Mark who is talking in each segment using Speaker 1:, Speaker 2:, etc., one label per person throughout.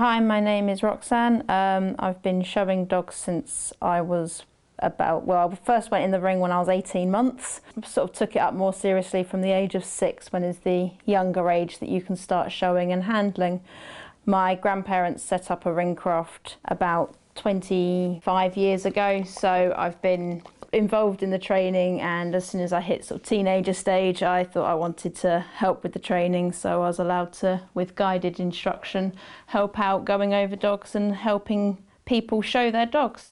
Speaker 1: Hi, my name is Roxanne. I've been showing dogs since I was I first went in the ring when I was 18 months. Sort of took it up more seriously from the age of 6, when is the younger age that you can start showing and handling. My grandparents set up a Ringcraft about 25 years ago, so I've been involved in the training, and as soon as I hit sort of teenager stage, I thought I wanted to help with the training, so I was allowed to, with guided instruction, help out going over dogs and helping people show their dogs.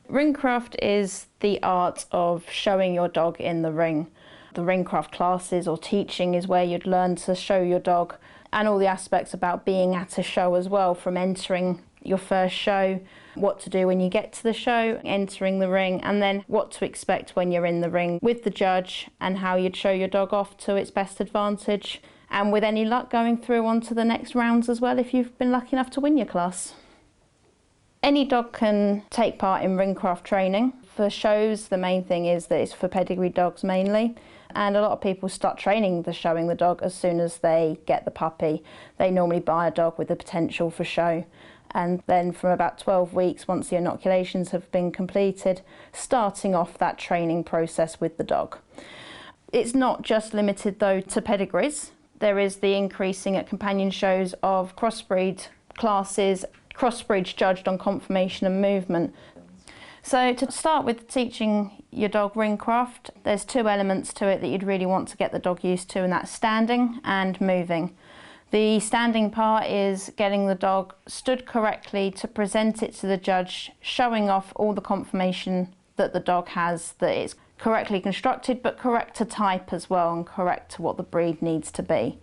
Speaker 1: Ringcraft is the art of showing your dog in the ring. The Ringcraft classes or teaching is where you'd learn to show your dog, and all the aspects about being at a show as well, from entering your first show, what to do when you get to the show, entering the ring, and then what to expect when you're in the ring with the judge, and how you'd show your dog off to its best advantage, and with any luck going through on to the next rounds as well if you've been lucky enough to win your class. Any dog can take part in Ringcraft training. For shows, the main thing is that it's for pedigree dogs mainly, and a lot of people start training showing the dog as soon as they get the puppy. They normally buy a dog with the potential for show, and then from about 12 weeks, once the inoculations have been completed, starting off that training process with the dog. It's not just limited though to pedigrees. There is the increasing at companion shows of crossbreed classes, crossbreeds judged on conformation and movement. So to start with teaching your dog Ringcraft, there's 2 elements to it that you'd really want to get the dog used to, and that's standing and moving. The standing part is getting the dog stood correctly to present it to the judge, showing off all the conformation that the dog has, that it's correctly constructed but correct to type as well, and correct to what the breed needs to be.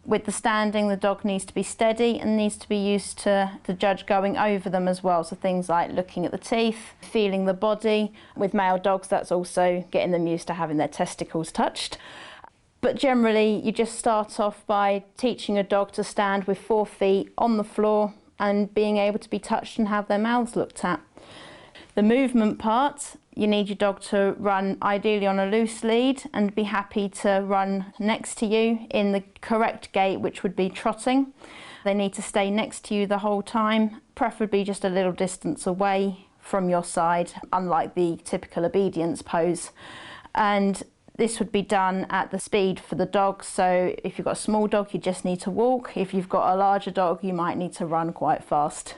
Speaker 1: With the standing, the dog needs to be steady and needs to be used to the judge going over them as well. So things like looking at the teeth, feeling the body. With male dogs, that's also getting them used to having their testicles touched. But generally, you just start off by teaching a dog to stand with 4 feet on the floor and being able to be touched and have their mouths looked at. The movement part, you need your dog to run ideally on a loose lead and be happy to run next to you in the correct gait, which would be trotting. They need to stay next to you the whole time, preferably just a little distance away from your side, unlike the typical obedience pose. And this would be done at the speed for the dog, so if you've got a small dog, you just need to walk. If you've got a larger dog, you might need to run quite fast.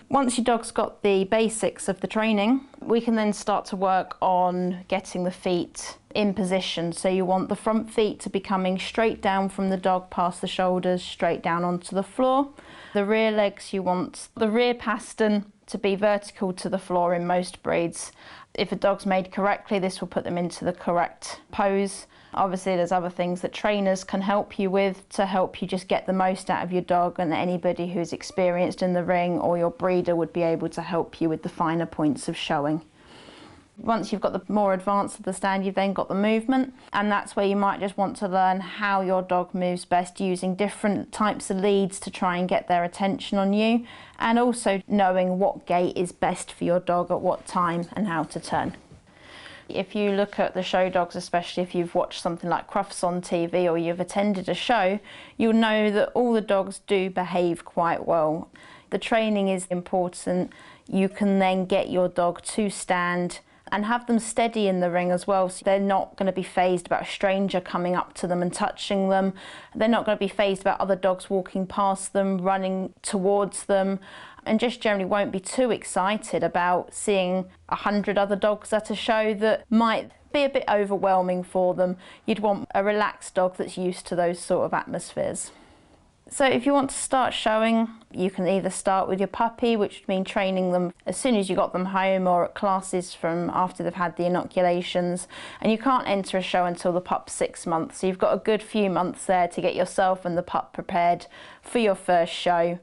Speaker 1: Once your dog's got the basics of the training, we can then start to work on getting the feet in position. So you want the front feet to be coming straight down from the dog, past the shoulders, straight down onto the floor. The rear legs, you want the rear pastern to be vertical to the floor in most breeds. If a dog's made correctly, this will put them into the correct pose. Obviously, there's other things that trainers can help you with to help you just get the most out of your dog, and anybody who's experienced in the ring or your breeder would be able to help you with the finer points of showing. Once you've got the more advanced of the stand, you've then got the movement, and that's where you might just want to learn how your dog moves best, using different types of leads to try and get their attention on you, and also knowing what gait is best for your dog at what time and how to turn. If you look at the show dogs, especially if you've watched something like Crufts on TV or you've attended a show, you'll know that all the dogs do behave quite well. The training is important. You can then get your dog to stand and have them steady in the ring as well, so they're not going to be fazed about a stranger coming up to them and touching them. They're not going to be fazed about other dogs walking past them, running towards them, and just generally won't be too excited about seeing 100 other dogs at a show that might be a bit overwhelming for them. You'd want a relaxed dog that's used to those sort of atmospheres. So if you want to start showing, you can either start with your puppy, which would mean training them as soon as you got them home, or at classes from after they've had the inoculations. And you can't enter a show until the pup's 6 months, so you've got a good few months there to get yourself and the pup prepared for your first show.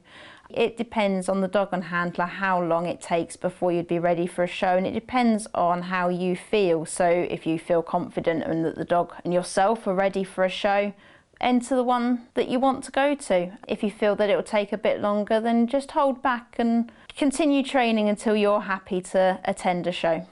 Speaker 1: It depends on the dog and handler how long it takes before you'd be ready for a show, and it depends on how you feel. So if you feel confident and that the dog and yourself are ready for a show, enter the one that you want to go to. If you feel that it will take a bit longer, then just hold back and continue training until you're happy to attend a show.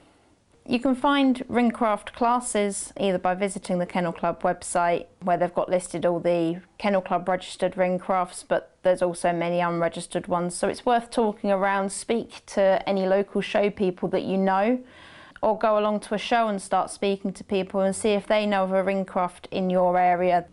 Speaker 1: You can find Ringcraft classes either by visiting the Kennel Club website, where they've got listed all the Kennel Club registered Ringcrafts, but there's also many unregistered ones. So it's worth talking around, speak to any local show people that you know, or go along to a show and start speaking to people and see if they know of a Ringcraft in your area.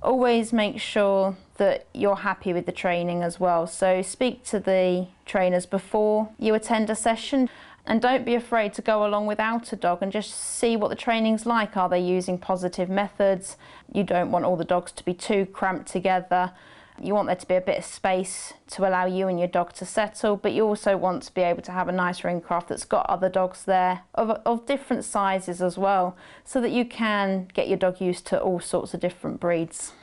Speaker 1: Always make sure that you're happy with the training as well. So speak to the trainers before you attend a session. And don't be afraid to go along without a dog and just see what the training's like. Are they using positive methods? You don't want all the dogs to be too cramped together. You want there to be a bit of space to allow you and your dog to settle, but you also want to be able to have a nice Ringcraft that's got other dogs there of different sizes as well, so that you can get your dog used to all sorts of different breeds.